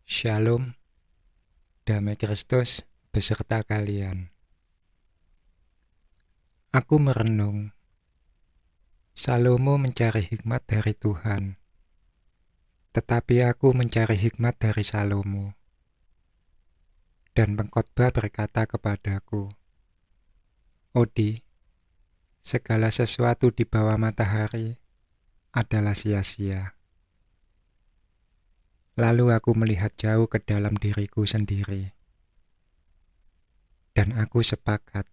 Shalom, damai Kristus beserta kalian. Aku merenung, Salomo mencari hikmat dari Tuhan, tetapi aku mencari hikmat dari Salomo. Dan pengkhotbah berkata kepadaku, Odi, segala sesuatu di bawah matahari adalah sia-sia. Lalu aku melihat jauh ke dalam diriku sendiri, dan aku sepakat.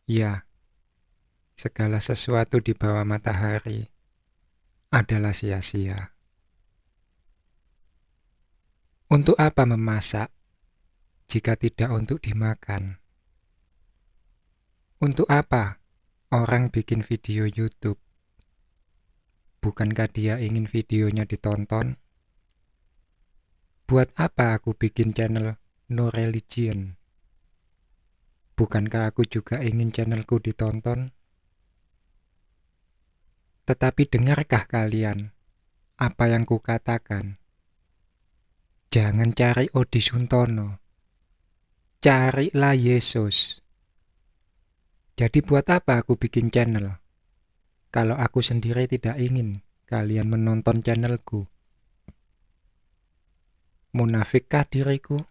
Ya, segala sesuatu di bawah matahari adalah sia-sia. Untuk apa memasak jika tidak untuk dimakan? Untuk apa orang bikin video YouTube? Bukankah dia ingin videonya ditonton? Buat apa aku bikin channel No Religion? Bukankah aku juga ingin channelku ditonton? Tetapi dengarkah kalian apa yang kukatakan? Jangan cari Odi Suntono, carilah Yesus. Jadi buat apa aku bikin channel kalau aku sendiri tidak ingin kalian menonton channelku? Munafikkah diriku?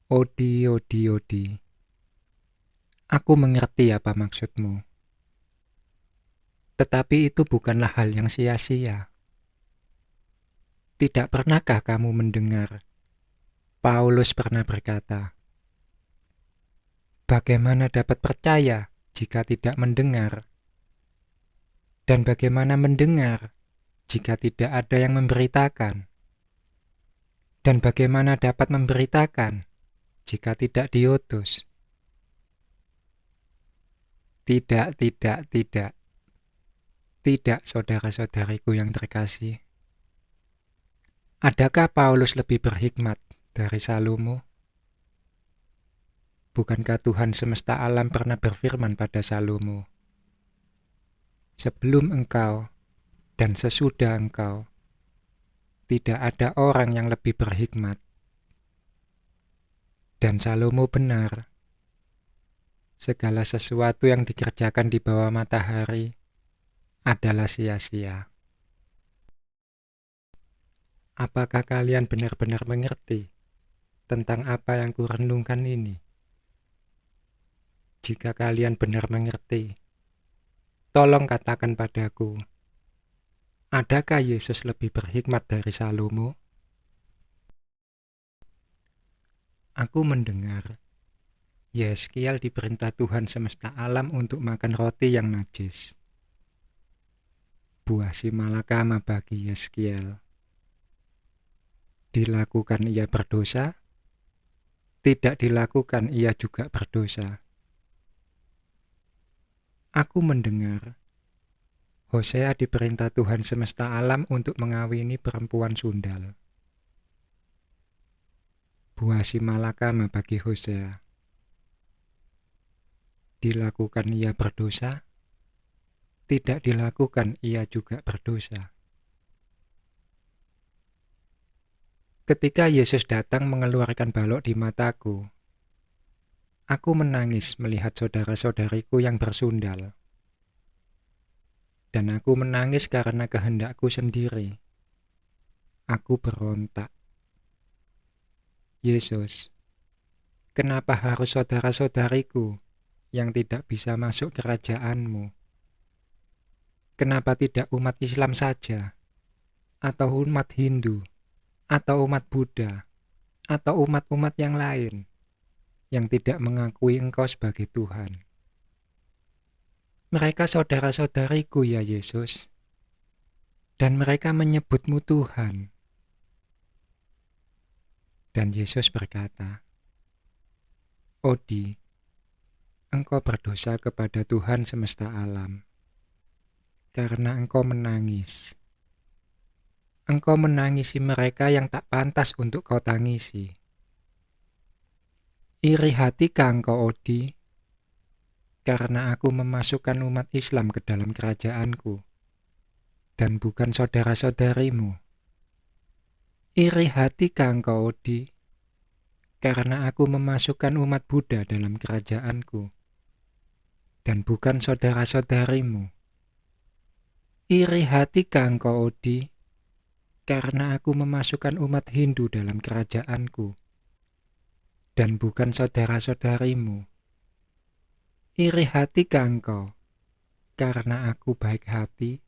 Odi. Aku mengerti apa maksudmu. Tetapi itu bukanlah hal yang sia-sia. Tidak pernahkah kamu mendengar Paulus pernah berkata, bagaimana dapat percaya jika tidak mendengar? Dan bagaimana mendengar jika tidak ada yang memberitakan? Dan bagaimana dapat memberitakan jika tidak diutus? Tidak, saudara-saudariku yang terkasih. Adakah Paulus lebih berhikmat dari Salomo? Bukankah Tuhan semesta alam pernah berfirman pada Salomo, sebelum engkau dan sesudah engkau, tidak ada orang yang lebih berhikmat. Dan Salomo benar. Segala sesuatu yang dikerjakan di bawah matahari adalah sia-sia. Apakah kalian benar-benar mengerti tentang apa yang kurenungkan ini? Jika kalian benar mengerti, tolong katakan padaku, adakah Yesus lebih berhikmat dari Salomo? Aku mendengar Yeskiel diperintah Tuhan semesta alam untuk makan roti yang najis. Buah si malakama bagi Yeskiel. Dilakukan ia berdosa? Tidak dilakukan ia juga berdosa. Aku mendengar Hosea diperintah Tuhan semesta alam untuk mengawini perempuan sundal. Buah si malakama bagi Hosea. Dilakukan ia berdosa? Tidak dilakukan ia juga berdosa. Ketika Yesus datang mengeluarkan balok di mataku, aku menangis melihat saudara-saudariku yang bersundal. Dan aku menangis karena kehendakku sendiri. Aku berontak. Yesus, kenapa harus saudara-saudariku yang tidak bisa masuk kerajaan-Mu? Kenapa tidak umat Islam saja? Atau umat Hindu? Atau umat Buddha? Atau umat-umat yang lain yang tidak mengakui Engkau sebagai Tuhan? Mereka saudara-saudariku ya Yesus, dan mereka menyebut-Mu Tuhan. Dan Yesus berkata, Odi, engkau berdosa kepada Tuhan semesta alam, karena engkau menangis. Engkau menangisi mereka yang tak pantas untuk kau tangisi. Iri hatikah engkau, Odi, karena aku memasukkan umat Islam ke dalam kerajaanku, dan bukan saudara-saudarimu? Iri hatikah engkau, Odi, karena aku memasukkan umat Buddha dalam kerajaanku, dan bukan saudara-saudarimu? Iri hatikah engkau, Odi, karena aku memasukkan umat Hindu dalam kerajaanku, dan bukan saudara-saudarimu? Iri hatikah engkau, karena aku baik hati?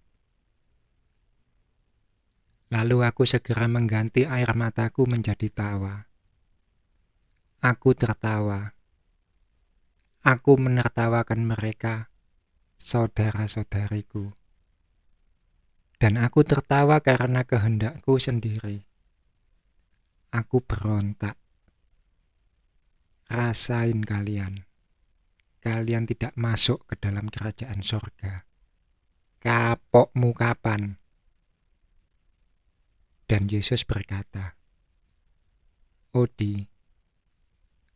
Lalu aku segera mengganti air mataku menjadi tawa. Aku tertawa. Aku menertawakan mereka, saudara-saudariku. Dan aku tertawa karena kehendakku sendiri. Aku berontak. Rasain kalian. Kalian tidak masuk ke dalam kerajaan surga. Kapokmu kapan? Dan Yesus berkata, Odi,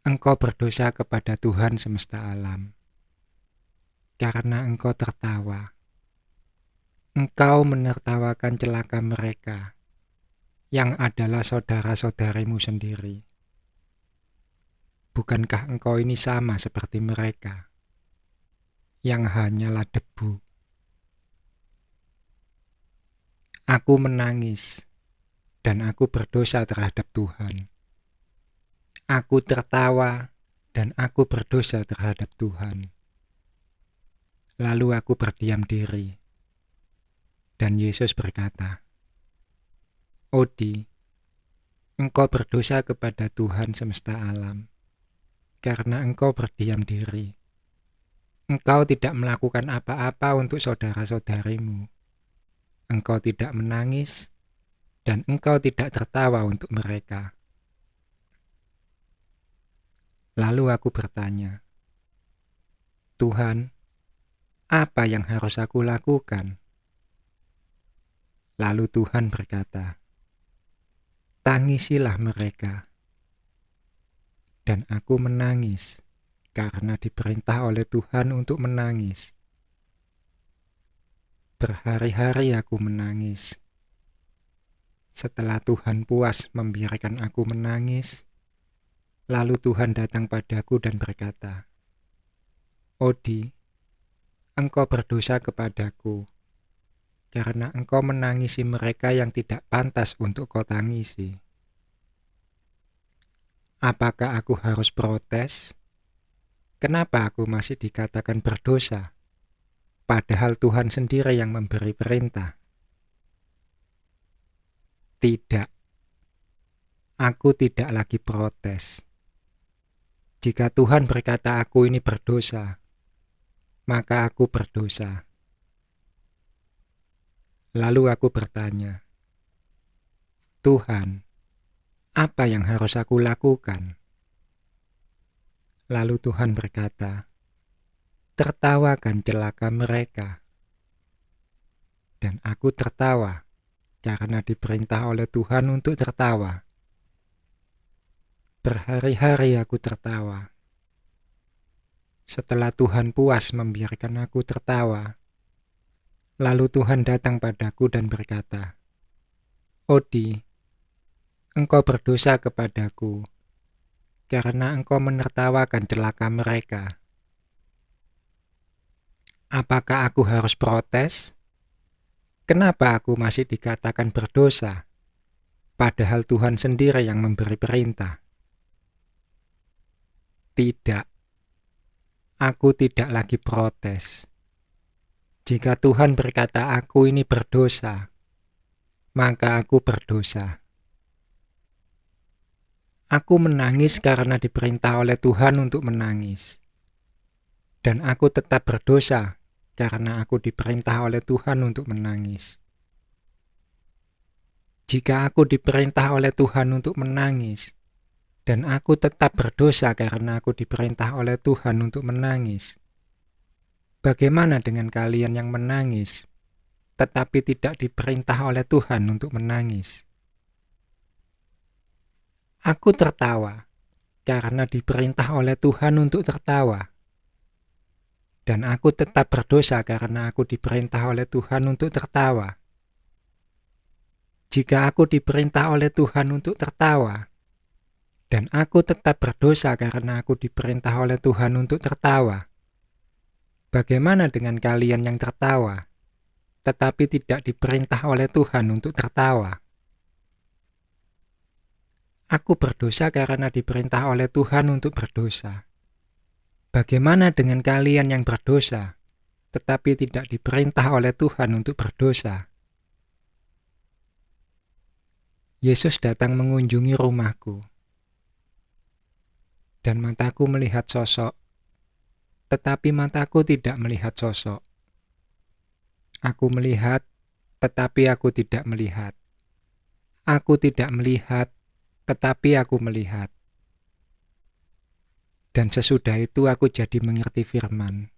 engkau berdosa kepada Tuhan semesta alam, karena engkau tertawa. Engkau menertawakan celaka mereka, yang adalah saudara-saudarimu sendiri. Bukankah engkau ini sama seperti mereka, yang hanyalah debu? Aku menangis, dan aku berdosa terhadap Tuhan. Aku tertawa, dan aku berdosa terhadap Tuhan. Lalu aku berdiam diri. Dan Yesus berkata, Odi, engkau berdosa kepada Tuhan semesta alam, karena engkau berdiam diri. Engkau tidak melakukan apa-apa untuk saudara-saudarimu. Engkau tidak menangis, dan engkau tidak tertawa untuk mereka. Lalu aku bertanya, Tuhan, apa yang harus aku lakukan? Lalu Tuhan berkata, tangisilah mereka. Dan aku menangis karena diperintah oleh Tuhan untuk menangis. Berhari-hari aku menangis. Setelah Tuhan puas membiarkan aku menangis, lalu Tuhan datang padaku dan berkata, Odi, engkau berdosa kepadaku, karena engkau menangisi mereka yang tidak pantas untuk kau tangisi. Apakah aku harus protes? Kenapa aku masih dikatakan berdosa, padahal Tuhan sendiri yang memberi perintah? Tidak, aku tidak lagi protes. Jika Tuhan berkata aku ini berdosa, maka aku berdosa. Lalu aku bertanya, Tuhan, apa yang harus aku lakukan? Lalu Tuhan berkata, tertawakan celaka mereka. Dan aku tertawa karena diperintah oleh Tuhan untuk tertawa. Berhari-hari aku tertawa. Setelah Tuhan puas membiarkan aku tertawa, lalu Tuhan datang padaku dan berkata, Odi, engkau berdosa kepadaku, karena engkau menertawakan celaka mereka. Apakah aku harus protes? Kenapa aku masih dikatakan berdosa, padahal Tuhan sendiri yang memberi perintah? Tidak, aku tidak lagi protes. Jika Tuhan berkata aku ini berdosa, maka aku berdosa. Aku menangis karena diperintah oleh Tuhan untuk menangis. Dan aku tetap berdosa karena aku diperintah oleh Tuhan untuk menangis. Jika aku diperintah oleh Tuhan untuk menangis, dan aku tetap berdosa karena aku diperintah oleh Tuhan untuk menangis, bagaimana dengan kalian yang menangis, tetapi tidak diperintah oleh Tuhan untuk menangis? Aku tertawa karena diperintah oleh Tuhan untuk tertawa. Dan aku tetap berdosa karena aku diperintah oleh Tuhan untuk tertawa. Jika aku diperintah oleh Tuhan untuk tertawa, dan aku tetap berdosa karena aku diperintah oleh Tuhan untuk tertawa, bagaimana dengan kalian yang tertawa, tetapi tidak diperintah oleh Tuhan untuk tertawa? Aku berdosa karena diperintah oleh Tuhan untuk berdosa. Bagaimana dengan kalian yang berdosa, tetapi tidak diperintah oleh Tuhan untuk berdosa? Yesus datang mengunjungi rumahku, dan mataku melihat sosok, tetapi mataku tidak melihat sosok. Aku melihat, tetapi aku tidak melihat. Aku tidak melihat, tetapi aku melihat. Dan sesudah itu aku jadi mengerti firman.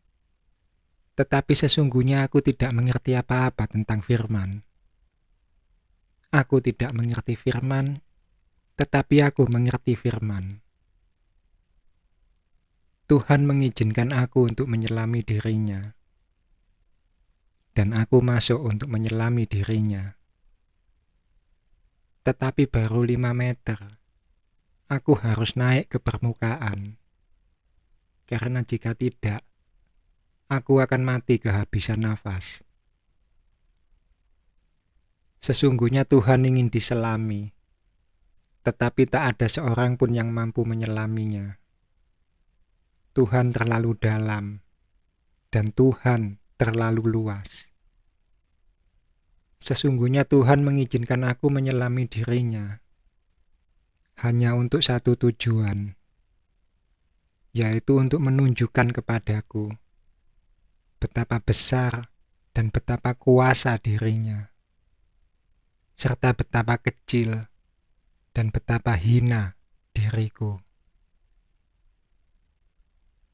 Tetapi sesungguhnya aku tidak mengerti apa-apa tentang firman. Aku tidak mengerti firman, tetapi aku mengerti firman. Tuhan mengizinkan aku untuk menyelami dirinya, dan aku masuk untuk menyelami dirinya. Tetapi baru 5 meter, aku harus naik ke permukaan. Karena jika tidak, aku akan mati kehabisan nafas. Sesungguhnya Tuhan ingin diselami, tetapi tak ada seorang pun yang mampu menyelaminya. Tuhan terlalu dalam, dan Tuhan terlalu luas. Sesungguhnya Tuhan mengizinkan aku menyelami dirinya, hanya untuk satu tujuan, yaitu untuk menunjukkan kepadaku betapa besar dan betapa kuasa dirinya, serta betapa kecil dan betapa hina diriku.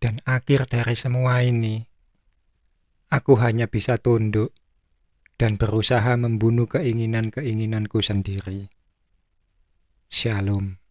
Dan akhir dari semua ini, aku hanya bisa tunduk dan berusaha membunuh keinginan-keinginanku sendiri. Shalom.